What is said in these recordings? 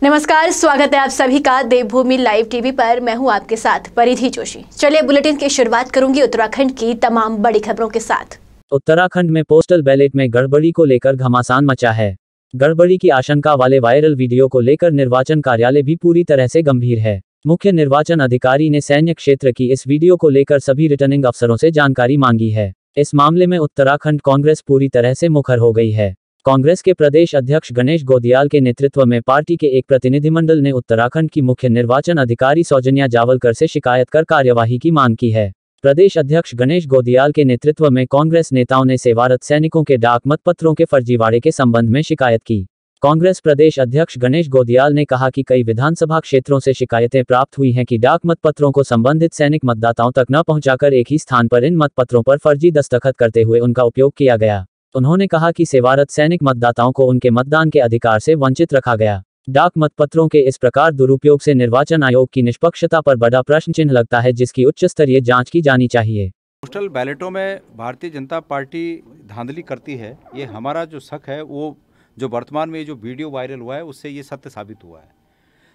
नमस्कार, स्वागत है आप सभी का देवभूमि लाइव टीवी पर। मैं हूं आपके साथ परिधि जोशी। चलिए बुलेटिन की शुरुआत करूंगी उत्तराखंड की तमाम बड़ी खबरों के साथ। उत्तराखंड में पोस्टल बैलेट में गड़बड़ी को लेकर घमासान मचा है। गड़बड़ी की आशंका वाले वायरल वीडियो को लेकर निर्वाचन कार्यालय भी पूरी तरह से गंभीर है। मुख्य निर्वाचन अधिकारी ने सैन्य क्षेत्र की इस वीडियो को लेकर सभी रिटर्निंग अफसरों से जानकारी मांगी है। इस मामले में उत्तराखंड कांग्रेस पूरी तरह से मुखर हो गई है। कांग्रेस के प्रदेश अध्यक्ष गणेश गोदियाल के नेतृत्व में पार्टी के एक प्रतिनिधिमंडल ने उत्तराखंड की मुख्य निर्वाचन अधिकारी सौजन्या जावलकर से शिकायत कर कार्यवाही की मांग की है। प्रदेश अध्यक्ष गणेश गोदियाल के नेतृत्व में कांग्रेस नेताओं ने सेवारत सैनिकों के डाक मतपत्रों के फर्जीवाड़े के संबंध में शिकायत की। कांग्रेस प्रदेश अध्यक्ष गणेश गोदियाल ने कहा कि कई विधानसभा क्षेत्रों से शिकायतें प्राप्त हुई हैं कि डाक मतपत्रों को संबंधित सैनिक मतदाताओं तक न पहुंचाकर एक ही स्थान पर इन मतपत्रों पर फर्जी दस्तखत करते हुए उनका उपयोग किया गया। उन्होंने कहा कि सेवारत सैनिक मतदाताओं को उनके मतदान के अधिकार से वंचित रखा गया। डाक मतपत्रों के इस प्रकार दुरुपयोग से निर्वाचन आयोग की निष्पक्षता पर बड़ा प्रश्न चिन्ह लगता है, जिसकी उच्च स्तरीय जांच की जानी चाहिए। पोस्टल बैलेटों में भारतीय जनता पार्टी धांधली करती है, ये हमारा जो शक है, वो जो वर्तमान में जो वीडियो वायरल हुआ है उससे ये सत्य साबित हुआ है।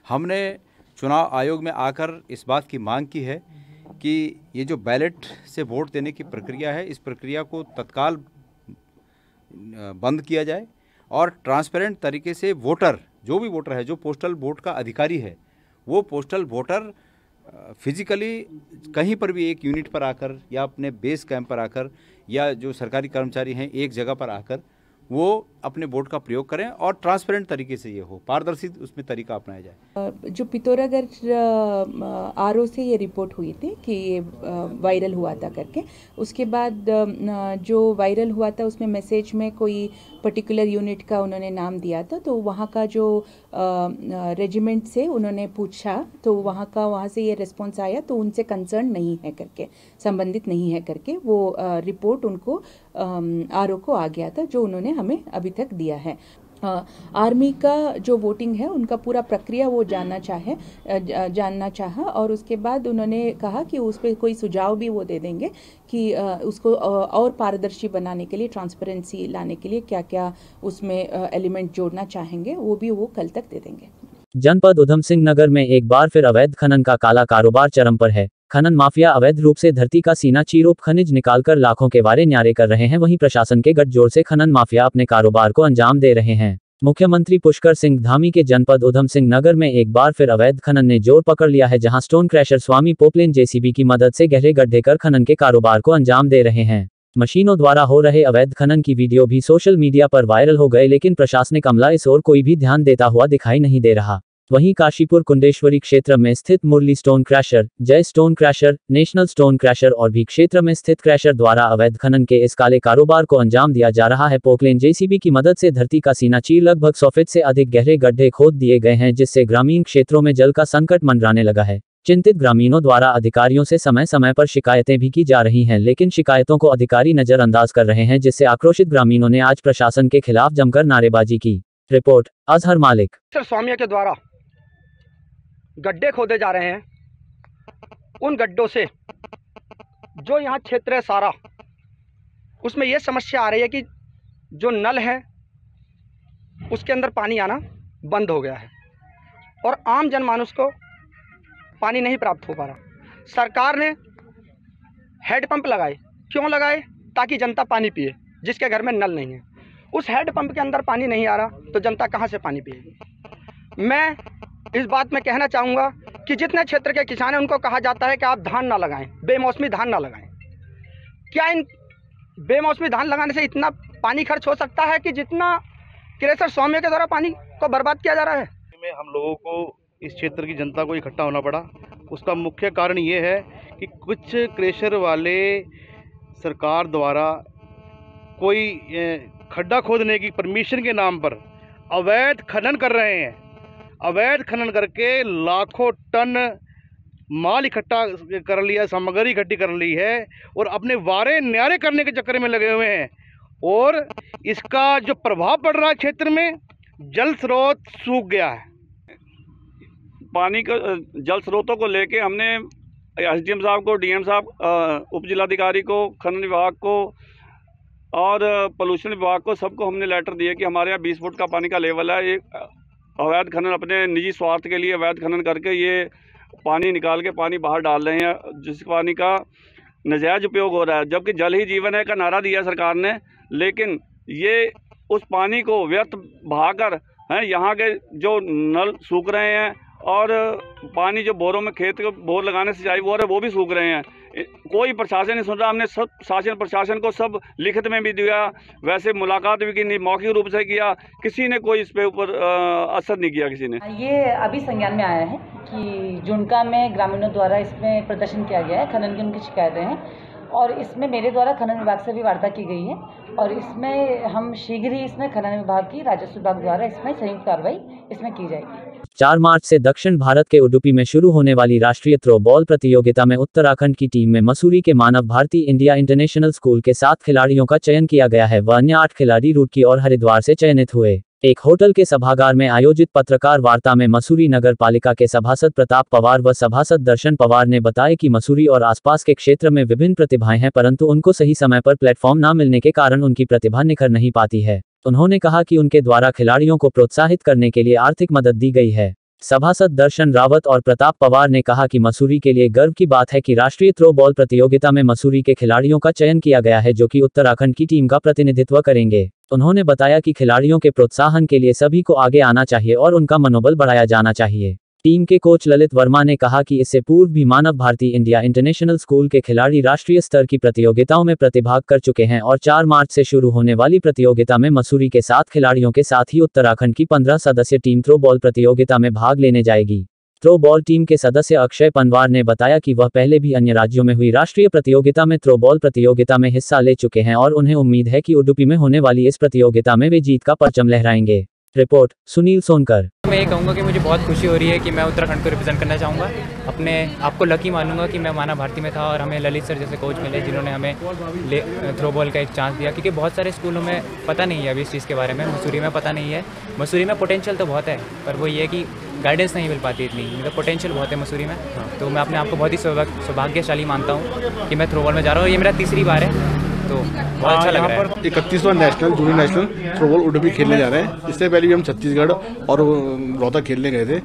हमने चुनाव आयोग में आकर इस बात की मांग की है कि ये जो बैलेट से वोट देने की प्रक्रिया है, इस प्रक्रिया को तत्काल बंद किया जाए और ट्रांसपेरेंट तरीके से वोटर, जो भी वोटर है, जो पोस्टल वोट का अधिकारी है, वो पोस्टल वोटर फिजिकली कहीं पर भी एक यूनिट पर आकर या अपने बेस कैंप पर आकर या जो सरकारी कर्मचारी हैं एक जगह पर आकर वो अपने वोट का प्रयोग करें और ट्रांसपेरेंट तरीके से ये हो, पारदर्शी उसमें तरीका अपनाया जाए। जो पिथौरागढ़ आरओ से ये रिपोर्ट हुई थी कि ये वायरल हुआ था करके, उसके बाद जो वायरल हुआ था उसमें मैसेज में कोई पर्टिकुलर यूनिट का उन्होंने नाम दिया था, तो वहाँ का जो रेजिमेंट से उन्होंने पूछा तो वहाँ से ये रिस्पॉन्स आया तो उनसे कंसर्न नहीं है करके, संबंधित नहीं है करके वो रिपोर्ट उनको आरओ को आ गया था, जो उन्होंने हमें अभी तक दिया है। आर्मी का जो वोटिंग है उनका पूरा प्रक्रिया वो जानना चाहा और उसके बाद उन्होंने कहा कि उस पर कोई सुझाव भी वो दे देंगे कि उसको और पारदर्शी बनाने के लिए, ट्रांसपेरेंसी लाने के लिए क्या क्या उसमें एलिमेंट जोड़ना चाहेंगे, वो भी वो कल तक दे देंगे। जनपद उधम सिंह नगर में एक बार फिर अवैध खनन का काला कारोबार चरम पर है। खनन माफिया अवैध रूप से धरती का सीना चीर खनिज निकालकर लाखों के वारे न्यारे कर रहे हैं। वहीं प्रशासन के गठजोड़ से खनन माफिया अपने कारोबार को अंजाम दे रहे हैं। मुख्यमंत्री पुष्कर सिंह धामी के जनपद उधम सिंह नगर में एक बार फिर अवैध खनन ने जोर पकड़ लिया है, जहां स्टोन क्रैशर स्वामी पोपलेन जेसीबी की मदद से गहरे गड्ढे कर खनन के कारोबार को अंजाम दे रहे हैं। मशीनों द्वारा हो रहे अवैध खनन की वीडियो भी सोशल मीडिया पर वायरल हो गए, लेकिन प्रशासनिक अमला इस ओर कोई भी ध्यान देता हुआ दिखाई नहीं दे रहा। वहीं काशीपुर कुंडेश्वरी क्षेत्र में स्थित मुरली स्टोन क्रैशर, जय stone crasher, national stone crasher और भी क्षेत्र में स्थित क्रैशर द्वारा अवैध खनन के इस काले कारोबार को अंजाम दिया जा रहा है। पोकलेन जेसीबी की मदद से धरती का सीना चीर लगभग 100 फीट से अधिक गहरे गड्ढे खोद दिए गए हैं, जिससे ग्रामीण क्षेत्रों में जल का संकट मंडराने लगा है। चिंतित ग्रामीणों द्वारा अधिकारियों से समय समय पर शिकायतें भी की जा रही हैं, लेकिन शिकायतों को अधिकारी नजरअंदाज कर रहे हैं, जिससे आक्रोशित ग्रामीणों ने आज प्रशासन के खिलाफ जमकर नारेबाजी की। रिपोर्ट अजहर मालिक। स्वामी के द्वारा गड्ढे खोदे जा रहे हैं, उन गड्ढों से जो यहाँ क्षेत्र है सारा, उसमें ये समस्या आ रही है कि जो नल है उसके अंदर पानी आना बंद हो गया है और आम जनमानस को पानी नहीं प्राप्त हो पा रहा। सरकार ने हेडपंप लगाए, क्यों लगाए? ताकि जनता पानी पिए, जिसके घर में नल नहीं है। उस हेडपंप के अंदर पानी नहीं आ रहा तो जनता कहाँ से पानी पिएगी? मैं इस बात में कहना चाहूँगा कि जितने क्षेत्र के किसान हैं उनको कहा जाता है कि आप धान ना लगाएं, बेमौसमी धान ना लगाएं। क्या इन बेमौसमी धान लगाने से इतना पानी खर्च हो सकता है कि जितना क्रैशर स्वामी के द्वारा पानी को बर्बाद किया जा रहा है? में हम लोगों को, इस क्षेत्र की जनता को इकट्ठा होना पड़ा। उसका मुख्य कारण ये है कि कुछ क्रैशर वाले सरकार द्वारा कोई खड्डा खोदने की परमिशन के नाम पर अवैध खनन कर रहे हैं। अवैध खनन करके लाखों टन माल इकट्ठा कर लिया, सामग्री इकट्ठी कर ली है और अपने वारे न्यारे करने के चक्कर में लगे हुए हैं। और इसका जो प्रभाव पड़ रहा है क्षेत्र में, जल स्रोत सूख गया है। पानी का जल स्रोतों को लेके हमने एसडीएम साहब को, डीएम साहब, उप जिलाधिकारी को, खनन विभाग को और पोल्यूशन विभाग को, सबको हमने लेटर दिए कि हमारे यहाँ 20 फुट का पानी का लेवल है। अवैध खनन, अपने निजी स्वार्थ के लिए अवैध खनन करके ये पानी निकाल के पानी बाहर डाल रहे हैं, जिस पानी का नाजायज उपयोग हो रहा है। जबकि जल ही जीवन है का नारा दिया सरकार ने, लेकिन ये उस पानी को व्यर्थ बहाकर हैं, यहाँ के जो नल सूख रहे हैं और पानी जो बोरों में खेत को बोर लगाने से सिंचाई बोर है वो भी सूख रहे हैं। कोई प्रशासन नहीं सुन रहा। हमने सब शासन प्रशासन को सब लिखित में भी दिया, वैसे मुलाकात भी की, मौखिक रूप से किया, किसी ने कोई इस पे ऊपर असर नहीं किया किसी ने। ये अभी संज्ञान में आया है कि जुनका में ग्रामीणों द्वारा इसमें प्रदर्शन किया गया है, खनन की उनकी शिकायतें हैं और इसमें मेरे द्वारा खनन विभाग से भी वार्ता की गई है और इसमें हम शीघ्र ही इसमें खनन विभाग की राजस्व विभाग द्वारा इसमें संयुक्त कार्रवाई इसमें की जाएगी। 4 मार्च से दक्षिण भारत के उडुपी में शुरू होने वाली राष्ट्रीय थ्रो बॉल प्रतियोगिता में उत्तराखंड की टीम में मसूरी के मानव भारती इंडिया इंटरनेशनल स्कूल के 7 खिलाड़ियों का चयन किया गया है। वह अन्य 8 खिलाड़ी रुड़की और हरिद्वार से चयनित हुए। एक होटल के सभागार में आयोजित पत्रकार वार्ता में मसूरी नगर पालिका के सभासद प्रताप पवार व सभासद दर्शन पवार ने बताया कि मसूरी और आसपास के क्षेत्र में विभिन्न प्रतिभाएं हैं, परंतु उनको सही समय पर प्लेटफॉर्म न मिलने के कारण उनकी प्रतिभा निखर नहीं पाती है। उन्होंने कहा कि उनके द्वारा खिलाड़ियों को प्रोत्साहित करने के लिए आर्थिक मदद दी गई है। सभासद दर्शन रावत और प्रताप पवार ने कहा कि मसूरी के लिए गर्व की बात है कि राष्ट्रीय थ्रो बॉल प्रतियोगिता में मसूरी के खिलाड़ियों का चयन किया गया है, जो कि उत्तराखंड की टीम का प्रतिनिधित्व करेंगे। उन्होंने बताया कि खिलाड़ियों के प्रोत्साहन के लिए सभी को आगे आना चाहिए और उनका मनोबल बढ़ाया जाना चाहिए। टीम के कोच ललित वर्मा ने कहा कि इससे पूर्व भी मानव भारती इंडिया इंटरनेशनल स्कूल के खिलाड़ी राष्ट्रीय स्तर की प्रतियोगिताओं में प्रतिभाग कर चुके हैं और 4 मार्च से शुरू होने वाली प्रतियोगिता में मसूरी के 7 खिलाड़ियों के साथ ही उत्तराखंड की 15 सदस्यीय टीम थ्रो बॉल प्रतियोगिता में भाग लेने जाएगी। थ्रो बॉल टीम के सदस्य अक्षय पनवार ने बताया कि वह पहले भी अन्य राज्यों में हुई राष्ट्रीय प्रतियोगिता में थ्रो बॉल प्रतियोगिता में हिस्सा ले चुके हैं और उन्हें उम्मीद है कि उडुपी में होने वाली इस प्रतियोगिता में वे जीत का परचम लहराएंगे। रिपोर्ट सुनील सोनकर। मैं ये कहूँगा कि मुझे बहुत खुशी हो रही है कि मैं उत्तराखंड को रिप्रेजेंट करना चाहूँगा। अपने आप को लकी मानूंगा कि मैं मानव भारती में था और हमें ललित सर जैसे कोच मिले जिन्होंने हमें थ्रो बॉल का एक चांस दिया, क्योंकि बहुत सारे स्कूलों में पता नहीं है अभी इस चीज़ के बारे में। मसूरी में पता नहीं है। मसूरी में पोटेंशियल तो बहुत है, पर वो ये है कि गाइडेंस नहीं मिल पाती इतनी, मतलब पोटेंशियल बहुत है मसूरी में। तो मैं अपने आप को बहुत ही सौभाग्यशाली मानता हूँ कि मैं थ्रो बॉल में जा रहा हूँ। ये मेरा तीसरी बार है, तो बहुत अच्छा लग रहा है। 31वां national junior national throw ball Udupi खेलने जा रहे हैं। इससे पहले भी हम छत्तीसगढ़ और रोहतक खेलने गए थे।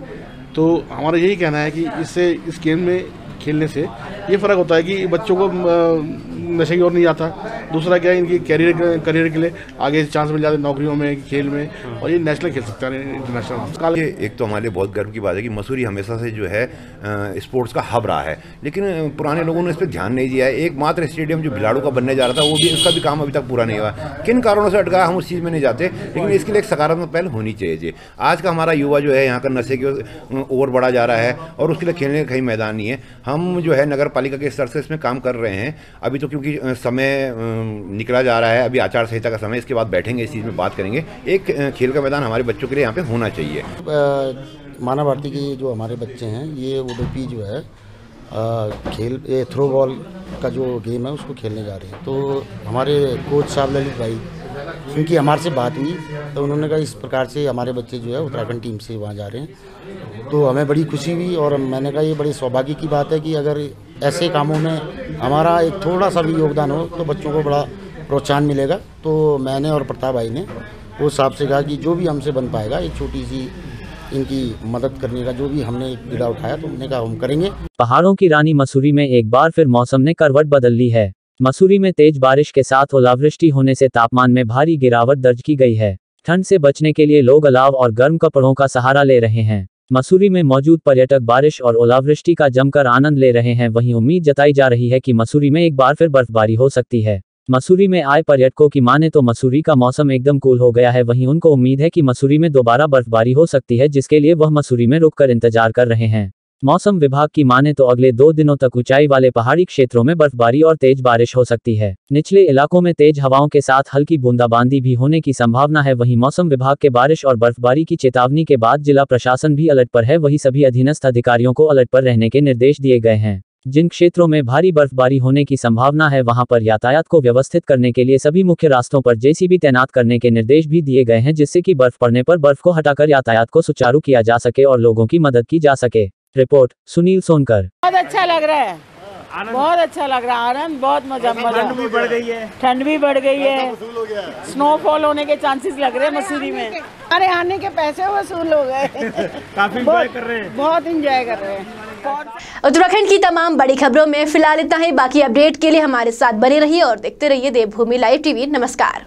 तो हमारा यही कहना है कि इससे इस गेम में खेलने से ये फ़र्क होता है कि बच्चों को नशे की ओर नहीं आता। दूसरा क्या है, इनकी करियर के लिए आगे चांस मिल जाते हैं नौकरियों में, खेल में, और ये नेशनल खेल सकते हैं इंटरनेशनल। ये एक तो हमारे लिए बहुत गर्व की बात है कि मसूरी हमेशा से जो है स्पोर्ट्स का हब रहा है, लेकिन पुराने लोगों ने इस पर ध्यान नहीं दिया है। एकमात्र स्टेडियम जो भिलाड़ू का बनने जा रहा था, वो भी उसका भी काम अभी तक पूरा नहीं हुआ। किन कारणों से अटका हम उस चीज़ में नहीं जाते, लेकिन इसके लिए एक सकारात्मक पहल होनी चाहिए। आज का हमारा युवा जो है यहाँ का नशे की ओर बढ़ा जा रहा है और उसके लिए खेलने का कहीं मैदान नहीं है। हम जो है नगर पालिका के स्तर से इसमें काम कर रहे हैं। अभी तो क्योंकि समय निकला जा रहा है, अभी आचार संहिता का समय, इसके बाद बैठेंगे, इस चीज़ में बात करेंगे। एक खेल का मैदान हमारे बच्चों के लिए यहाँ पे होना चाहिए। मानव भारती के जो हमारे बच्चे हैं, ये उडुपी जो है ये थ्रो बॉल का जो गेम है उसको खेलने जा रहे हैं। तो हमारे कोच साहब ललित भाई, उनकी हमारे से बात हुई तो उन्होंने कहा इस प्रकार से हमारे बच्चे जो है उत्तराखंड टीम से वहाँ जा रहे हैं। तो हमें बड़ी खुशी हुई और मैंने कहा ये बड़ी सौभाग्य की बात है कि अगर ऐसे कामों में हमारा एक थोड़ा सा भी योगदान हो तो बच्चों को बड़ा प्रोत्साहन मिलेगा। तो मैंने और प्रताप भाई ने वो साहब से कहा कि जो भी हमसे बन पाएगा, एक छोटी सी इनकी मदद करने का जो भी हमने एक बीड़ा उठाया, तो हमने कहा हम करेंगे। पहाड़ों की रानी मसूरी में एक बार फिर मौसम ने करवट बदल ली है। मसूरी में तेज बारिश के साथ ओलावृष्टि होने से तापमान में भारी गिरावट दर्ज की गई है। ठंड से बचने के लिए लोग अलाव और गर्म कपड़ों का सहारा ले रहे हैं। मसूरी में मौजूद पर्यटक बारिश और ओलावृष्टि का जमकर आनंद ले रहे हैं। वहीं उम्मीद जताई जा रही है कि मसूरी में एक बार फिर बर्फबारी हो सकती है। मसूरी में आए पर्यटकों की माने तो मसूरी का मौसम एकदम कूल हो गया है। वहीं उनको उम्मीद है कि मसूरी में दोबारा बर्फबारी हो सकती है, जिसके लिए वह मसूरी में रुककर इंतजार कर रहे हैं। मौसम विभाग की माने तो अगले 2 दिनों तक ऊंचाई वाले पहाड़ी क्षेत्रों में बर्फबारी और तेज बारिश हो सकती है। निचले इलाकों में तेज हवाओं के साथ हल्की बूंदाबांदी भी होने की संभावना है। वहीं मौसम विभाग के बारिश और बर्फबारी की चेतावनी के बाद जिला प्रशासन भी अलर्ट पर है। वहीं सभी अधीनस्थ अधिकारियों को अलर्ट पर रहने के निर्देश दिए गए हैं। जिन क्षेत्रों में भारी बर्फबारी होने की संभावना है, वहां पर यातायात को व्यवस्थित करने के लिए सभी मुख्य रास्तों पर जेसीबी तैनात करने के निर्देश भी दिए गए हैं, जिससे कि बर्फ पड़ने पर बर्फ को हटाकर यातायात को सुचारू किया जा सके और लोगों की मदद की जा सके। रिपोर्ट सुनील सोनकर। बहुत अच्छा लग रहा है, बहुत अच्छा लग रहा है, आनंद बहुत मजा। ठंड भी बढ़ गई है, ठंड भी बढ़ गई है, स्नोफॉल होने के चांसेस लग रहे हैं मसूरी में। अरे आने के पैसे वसूल हो गए। काफी एंजॉय कर रहे हैं, बहुत एंजॉय कर रहे हैं। उत्तराखंड की तमाम बड़ी खबरों में फिलहाल इतना ही। बाकी अपडेट के लिए हमारे साथ बने रहिए और देखते रहिए देवभूमि लाइव टीवी। नमस्कार।